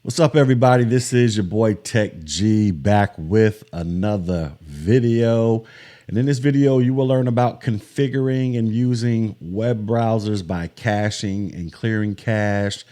What's up, everybody? This is your boy Tech G back with another video. And in this video, you will learn about configuring and using web browsers by caching and clearing cache,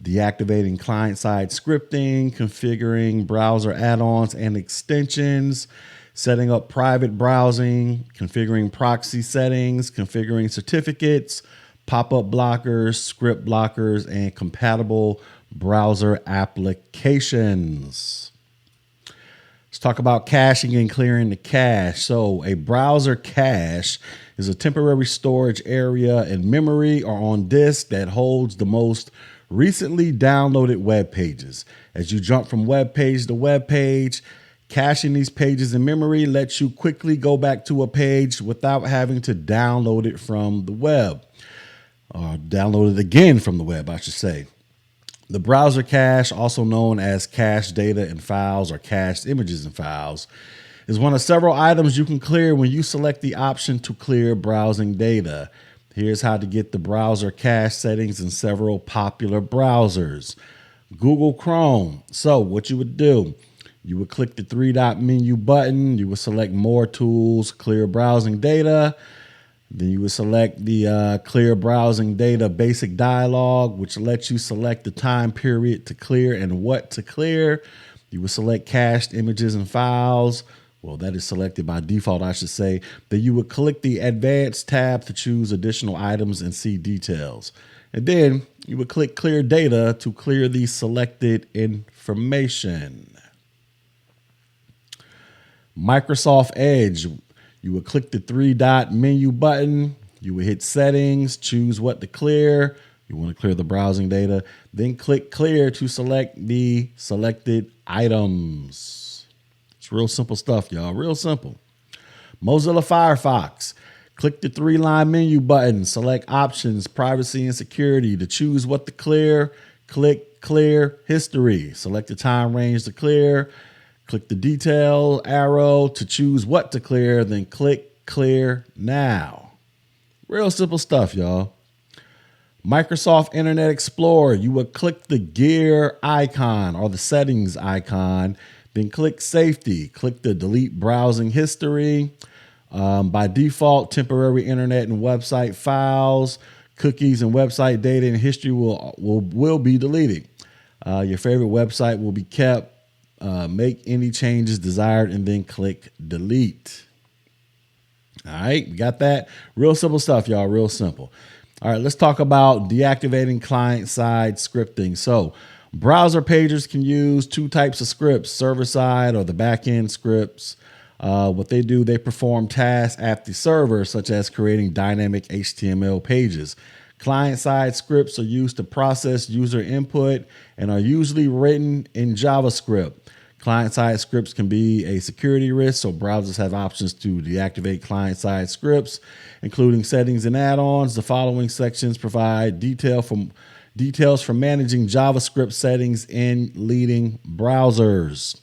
deactivating client-side scripting, configuring browser add-ons and extensions, setting up private browsing, configuring proxy settings, configuring certificates, pop-up blockers, script blockers, and compatible browser applications. Let's talk about caching and clearing the cache. So a browser cache is a temporary storage area in memory or on disk that holds the most recently downloaded web pages. As you jump from web page to web page, caching these pages in memory lets you quickly go back to a page without having to download it from the web, or download it again from the web, I should say. The browser cache, also known as cached data and files or cached images and files, is one of several items you can clear when you select the option to clear browsing data. Here's how to get the browser cache settings in several popular browsers. Google Chrome. So what you would do, you would click the three-dot menu button, you would select More Tools, Clear Browsing Data. Then you would select the Clear Browsing Data Basic Dialog, which lets you select the time period to clear and what to clear. You would select Cached Images and Files. Well, that is selected by default, I should say. Then you would click the Advanced tab to choose additional items and see details. And then you would click Clear Data to clear the selected information. Microsoft Edge. You would click the three-dot menu button. You would hit Settings, choose what to clear. You want to clear the browsing data. Then click Clear to select the selected items. It's real simple stuff, y'all. Real simple. Mozilla Firefox. Click the three-line menu button. Select Options, Privacy and Security to choose what to clear. Click Clear History. Select the time range to clear. Click the detail arrow to choose what to clear, then click Clear Now. Real simple stuff, y'all. Microsoft Internet Explorer, you would click the gear icon or the settings icon, then click Safety. Click the Delete Browsing History. By default, temporary internet and website files, cookies, and website data and history will be deleted. Your favorite website will be kept. Make any changes desired and then click delete. All right, we got that. Real simple stuff, y'all. Real simple. All right, let's talk about deactivating client-side scripting. So browser pages can use two types of scripts, server-side or the back-end scripts. What they do, they perform tasks at the server, such as creating dynamic HTML pages. Client-side scripts are used to process user input and are usually written in JavaScript. Client-side scripts can be a security risk, so browsers have options to deactivate client-side scripts, including settings and add-ons. The following sections provide details for managing JavaScript settings in leading browsers.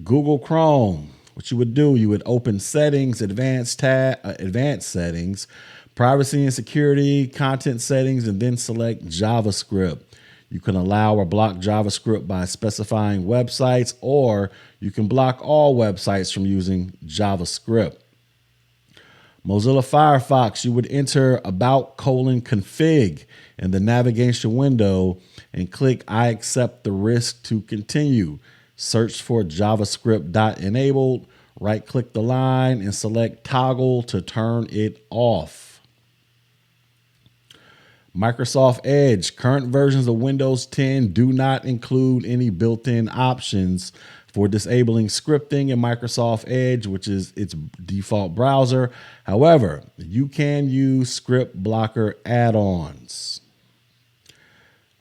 Google Chrome. What you would do, you would open Settings, Advanced Settings, Privacy and Security, Content Settings, and then select JavaScript. You can allow or block JavaScript by specifying websites, or you can block all websites from using JavaScript. Mozilla Firefox, you would enter about:config in the navigation window and click I accept the risk to continue. Search for JavaScript.enabled, right-click the line and select toggle to turn it off. Microsoft Edge. Current versions of Windows 10 do not include any built-in options for disabling scripting in Microsoft Edge, which is its default browser. However, you can use script blocker add-ons.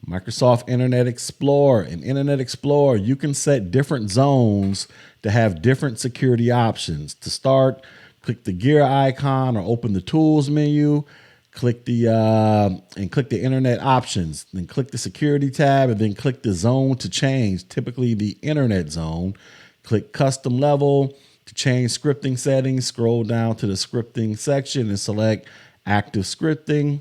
Microsoft Internet Explorer. In Internet Explorer, you can set different zones to have different security options. To start, click the gear icon or open the Tools menu. Click the Internet options, then click the Security tab, and then click the zone to change, typically the Internet zone. Click Custom Level to change scripting settings. Scroll down to the scripting section and select Active Scripting.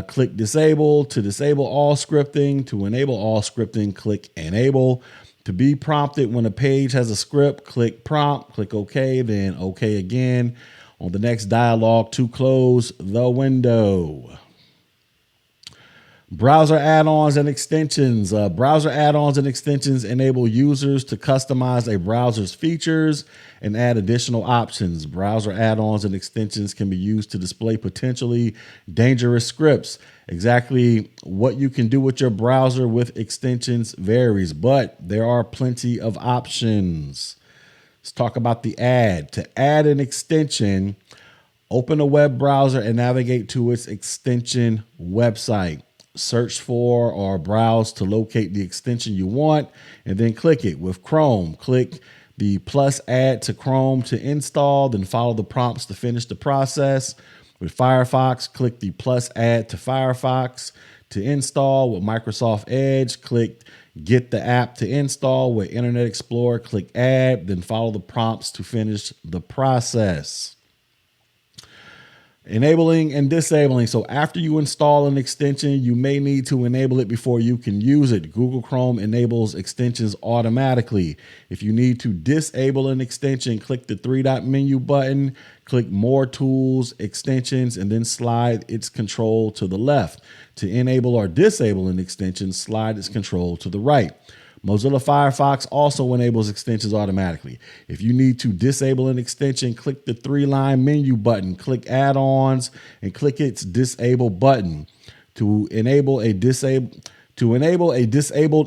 Click disable. To disable all scripting. To enable all scripting, click enable. To be prompted when a page has a script, click prompt, click OK, then OK again. On the next dialog, to close the window. Browser add-ons and extensions. Browser add-ons and extensions enable users to customize a browser's features and add additional options. Browser add-ons and extensions can be used to display potentially dangerous scripts. Exactly what you can do with your browser with extensions varies, but there are plenty of options. Let's talk about the add. To add an extension, open a web browser and navigate to its extension website. Search for or browse to locate the extension you want, and then click it. With Chrome, click the plus add to Chrome to install, then follow the prompts to finish the process. With Firefox, click the plus add to Firefox to install. With Microsoft Edge, click get the app to install. With Internet Explorer, click add, then follow the prompts to finish the process. Enabling and disabling. So after you install an extension, you may need to enable it before you can use it. Google Chrome enables extensions automatically. If you need to disable an extension, click the three-dot menu button, click More Tools, Extensions, and then slide its control to the left. To enable or disable an extension, slide its control to the right. Mozilla Firefox also enables extensions automatically. If you need to disable an extension, click the three-line menu button, click Add-Ons, and click its Disable button. To enable a disabled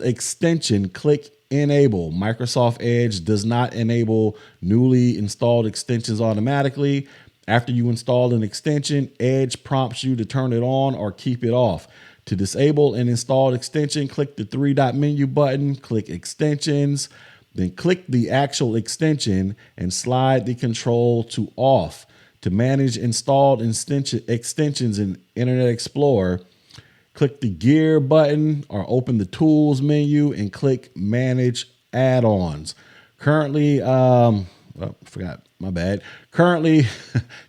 extension, click Enable. Microsoft Edge does not enable newly installed extensions automatically. After you install an extension, Edge prompts you to turn it on or keep it off. To disable an installed extension, click the three-dot menu button, click Extensions, then click the actual extension and slide the control to off. To manage installed extensions in Internet Explorer, click the gear button or open the Tools menu and click Manage Add-Ons. Currently, forgot. My bad. Currently,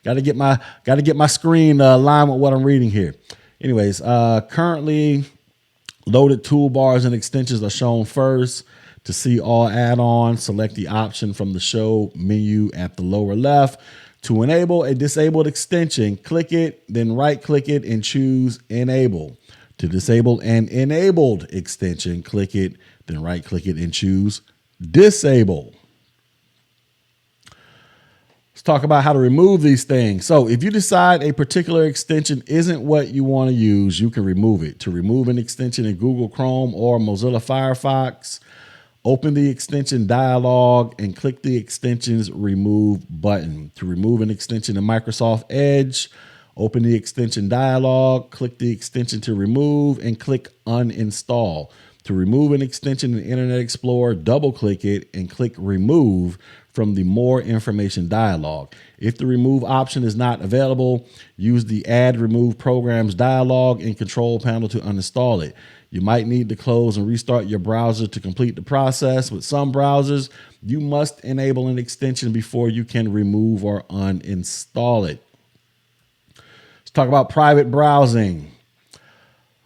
got to get my screen aligned with what I'm reading here. Anyways, currently loaded toolbars and extensions are shown first. To see all add-ons, select the option from the show menu at the lower left. To enable a disabled extension, click it, then right-click it and choose Enable. To disable an enabled extension, click it, then right-click it and choose Disable. Let's talk about how to remove these things. So if you decide a particular extension isn't what you want to use, you can remove it. To remove an extension in Google Chrome or Mozilla Firefox, open the extension dialog and click the extension's remove button. To remove an extension in Microsoft Edge, open the extension dialog, click the extension to remove and click uninstall. To remove an extension in Internet Explorer, double click it and click remove from the more information dialog. If the remove option is not available, use the add remove programs dialog in control panel to uninstall it. You might need to close and restart your browser to complete the process. With some browsers, you must enable an extension before you can remove or uninstall it. Let's talk about private browsing.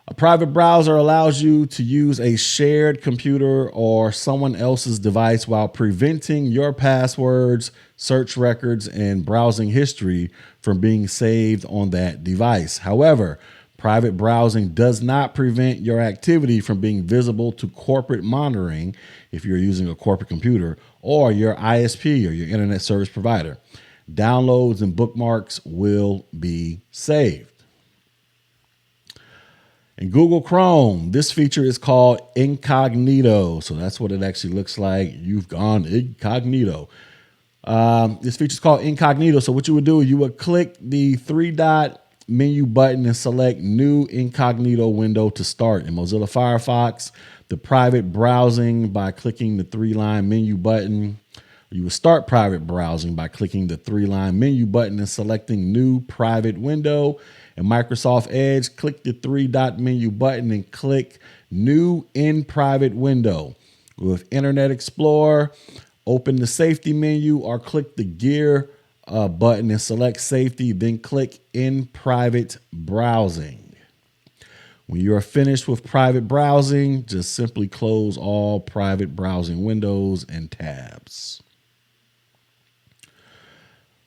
A private browser allows you to use a shared computer or someone else's device while preventing your passwords, search records, and browsing history from being saved on that device. However, private browsing does not prevent your activity from being visible to corporate monitoring if you're using a corporate computer or your ISP or your internet service provider. Downloads and bookmarks will be saved. In Google Chrome, this feature is called incognito. So that's what it actually looks like. You've gone incognito. This feature is called incognito. So what you would do, you would click the three-dot menu button and select new incognito window to start. In Mozilla Firefox, the private browsing by clicking the three-line menu button. You would start private browsing by clicking the three-line menu button and selecting new private window. In Microsoft Edge, click the three-dot menu button and click New in Private Window. With Internet Explorer, open the Safety menu or click the gear button and select Safety, then click In Private Browsing. When you are finished with private browsing, just simply close all private browsing windows and tabs.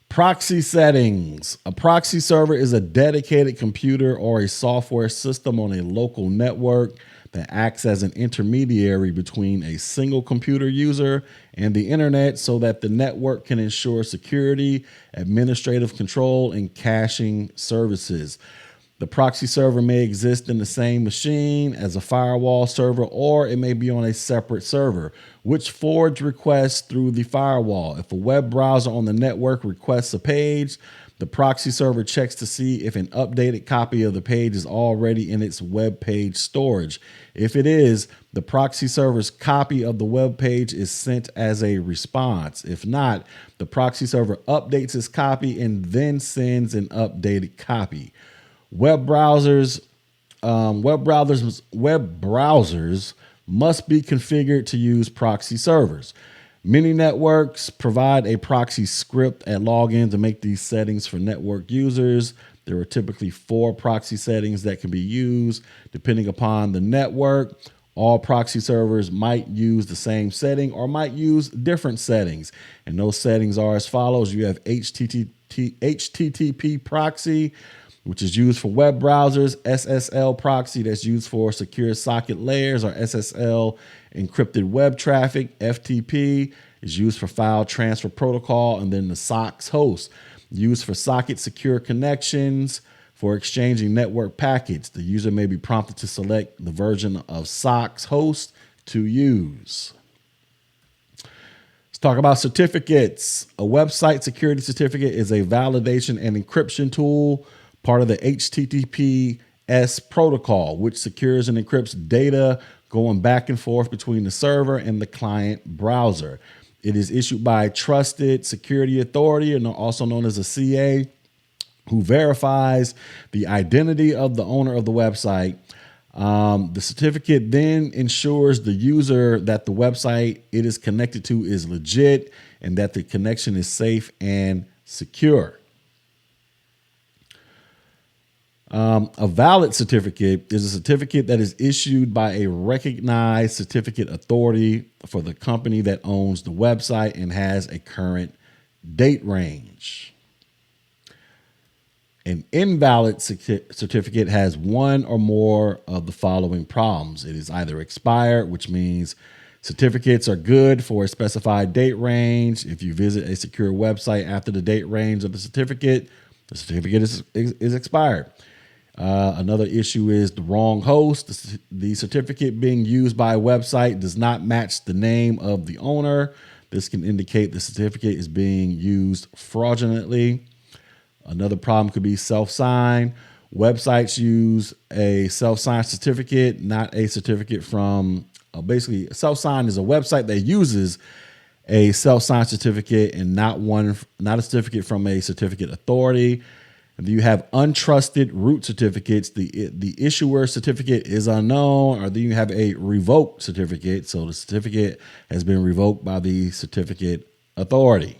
Proxy settings. A proxy server is a dedicated computer or a software system on a local network that acts as an intermediary between a single computer user and the internet so that the network can ensure security, administrative control, and caching services. The proxy server may exist in the same machine as a firewall server, or it may be on a separate server, which forwards requests through the firewall. If a web browser on the network requests a page, the proxy server checks to see if an updated copy of the page is already in its web page storage. If it is, the proxy server's copy of the web page is sent as a response. If not, the proxy server updates its copy and then sends an updated copy. Web browsers must be configured to use proxy servers. Many networks provide a proxy script at login to make these settings for network users. There are typically 4 proxy settings that can be used depending upon the network. All proxy servers might use the same setting or might use different settings. And those settings are as follows. You have HTTP proxy, which is used for web browsers, SSL proxy that's used for secure socket layers or SSL encrypted web traffic, FTP is used for file transfer protocol, and then the SOCKS host used for socket secure connections for exchanging network packets. The user may be prompted to select the version of SOCKS host to use. Let's talk about certificates. A website security certificate is a validation and encryption tool, part of the HTTPS protocol, which secures and encrypts data going back and forth between the server and the client browser. It is issued by a trusted security authority, and also known as a CA, who verifies the identity of the owner of the website. The certificate then ensures the user that the website it is connected to is legit and that the connection is safe and secure. A valid certificate is a certificate that is issued by a recognized certificate authority for the company that owns the website and has a current date range. An invalid certificate has one or more of the following problems. It is either expired, which means certificates are good for a specified date range. If you visit a secure website after the date range of the certificate is expired. Another issue is the wrong host. The certificate being used by a website does not match the name of the owner. This can indicate the certificate is being used fraudulently. Another problem could be self-sign. Websites use a self-signed certificate, not a certificate from, basically self-sign is a website that uses a self-signed certificate and not a certificate from a certificate authority. If you have untrusted root certificates, the issuer certificate is unknown, or then you have a revoked certificate. So the certificate has been revoked by the certificate authority.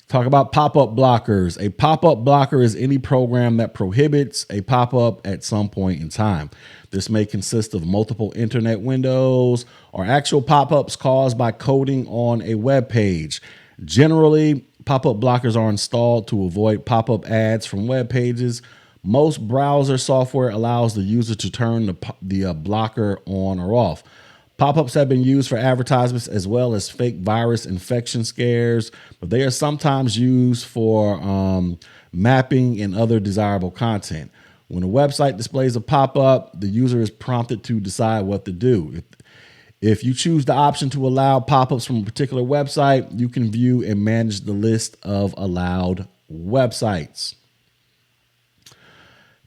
Talk about pop-up blockers. A pop-up blocker is any program that prohibits a pop-up at some point in time. This may consist of multiple internet windows or actual pop-ups caused by coding on a web page. Generally, pop-up blockers are installed to avoid pop-up ads from web pages. Most browser software allows the user to turn the blocker on or off. Pop-ups have been used for advertisements as well as fake virus infection scares, but they are sometimes used for mapping and other desirable content. When a website displays a pop-up, the user is prompted to decide what to do. If you choose the option to allow pop-ups from a particular website, you can view and manage the list of allowed websites.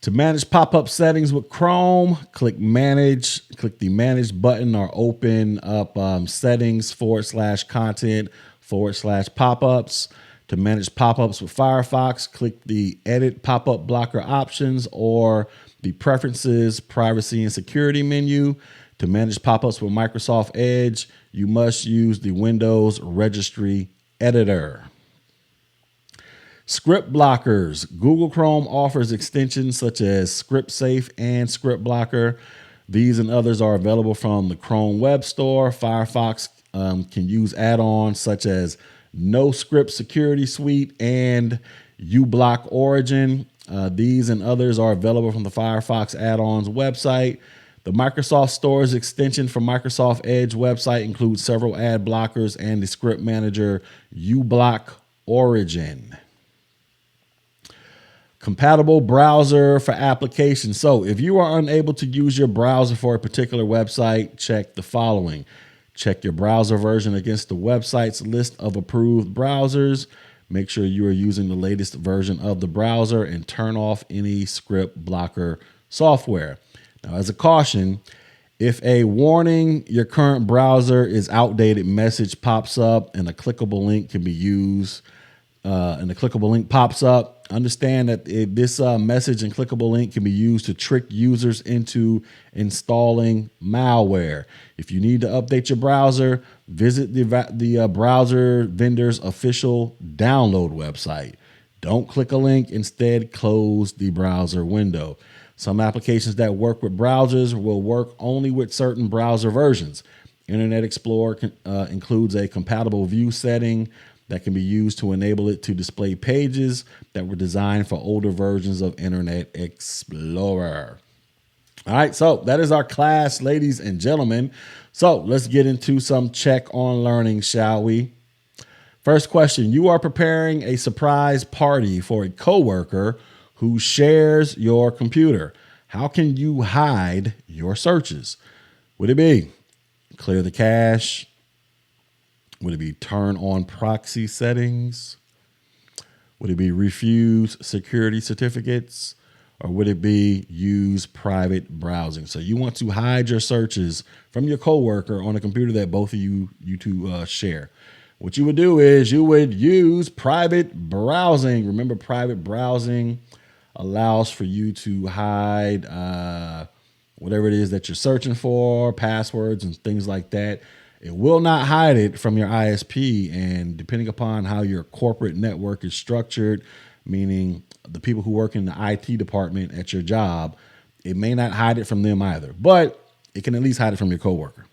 To manage pop-up settings with Chrome, click the Manage button or open up settings /content/pop-ups. To manage pop-ups with Firefox, click the Edit Pop-up Blocker Options or the Preferences, Privacy, and Security menu. To manage pop-ups with Microsoft Edge, you must use the Windows Registry Editor. Script blockers. Google Chrome offers extensions such as Script Safe and Script Blocker. These and others are available from the Chrome Web Store. Firefox can use add-ons such as No Script Security Suite and uBlock Origin. These and others are available from the Firefox add-ons website. The Microsoft Store's extension for Microsoft Edge website includes several ad blockers and the script manager uBlock Origin. Compatible browser for applications. So if you are unable to use your browser for a particular website, check the following. Check your browser version against the website's list of approved browsers. Make sure you are using the latest version of the browser and turn off any script blocker software. Now, as a caution, if a warning your current browser is outdated message pops up and a clickable link can be used, and the clickable link pops up, understand that this message and clickable link can be used to trick users into installing malware. If you need to update your browser, visit the browser vendor's official download website. Don't click a link. Instead, close the browser window. Some applications that work with browsers will work only with certain browser versions. Internet Explorer includes a compatible view setting that can be used to enable it to display pages that were designed for older versions of Internet Explorer. All right, so that is our class, ladies and gentlemen. So let's get into some check on learning, shall we? First question, you are preparing a surprise party for a coworker who shares your computer. How can you hide your searches? Would it be clear the cache? Would it be turn on proxy settings? Would it be refuse security certificates? Or would it be use private browsing? So you want to hide your searches from your coworker on a computer that both of you two share. What you would do is you would use private browsing. Remember, private browsing allows for you to hide whatever it is that you're searching for, passwords and things like that. It will not hide it from your ISP, and depending upon how your corporate network is structured, meaning the people who work in the IT department at your job, it may not hide it from them either, but it can at least hide it from your coworker.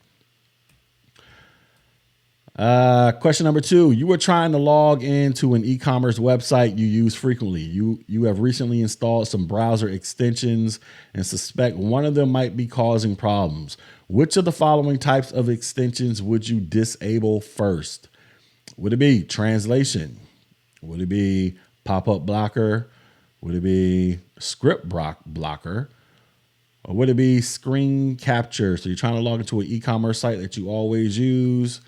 Question number 2, you were trying to log into an e-commerce website you use frequently. You have recently installed some browser extensions and suspect one of them might be causing problems. Which of the following types of extensions would you disable first? Would it be translation? Would it be pop-up blocker? Would it be script blocker? Or would it be screen capture? So you're trying to log into an e-commerce site that you always use.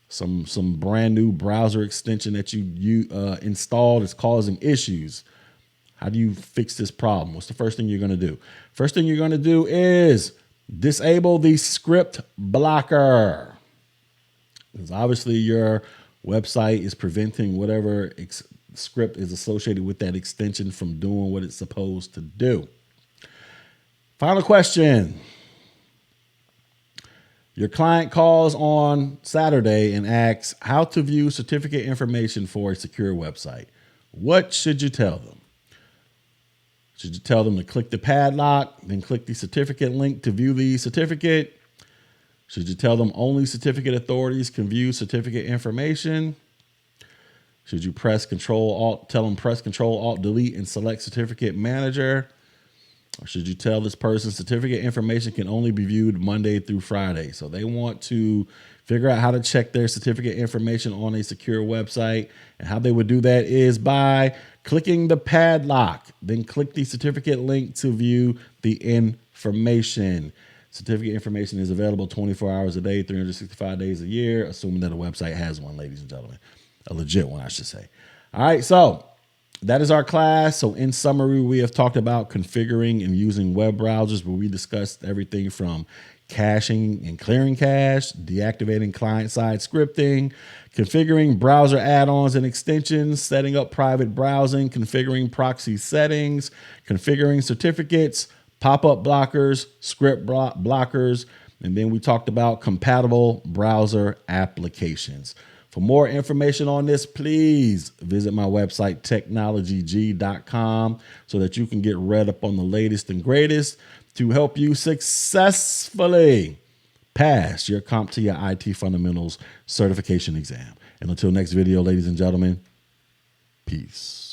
Some brand new browser extension that you installed is causing issues. How do you fix this problem? What's the first thing you're going to do? First thing you're going to do is disable the script blocker. Because obviously your website is preventing whatever script is associated with that extension from doing what it's supposed to do. Final question. Your client calls on Saturday and asks how to view certificate information for a secure website. What should you tell them? Should you tell them to click the padlock, then click the certificate link to view the certificate? Should you tell them only certificate authorities can view certificate information? Should you tell them press Control Alt Delete and select certificate manager? Or should you tell this person certificate information can only be viewed Monday through Friday? So they want to figure out how to check their certificate information on a secure website. And how they would do that is by clicking the padlock, then click the certificate link to view the information. Certificate information is available 24 hours a day, 365 days a year, assuming that a website has one, ladies and gentlemen. A legit one, I should say. All right, so that is our class. So in summary, we have talked about configuring and using web browsers, where we discussed everything from caching and clearing cache, deactivating client-side scripting, configuring browser add-ons and extensions, setting up private browsing, configuring proxy settings, configuring certificates, pop-up blockers, script blockers, and then we talked about compatible browser applications. For more information on this, please visit my website, technologyg.com, so that you can get read up on the latest and greatest to help you successfully pass your CompTIA IT Fundamentals certification exam. And until next video, ladies and gentlemen, peace.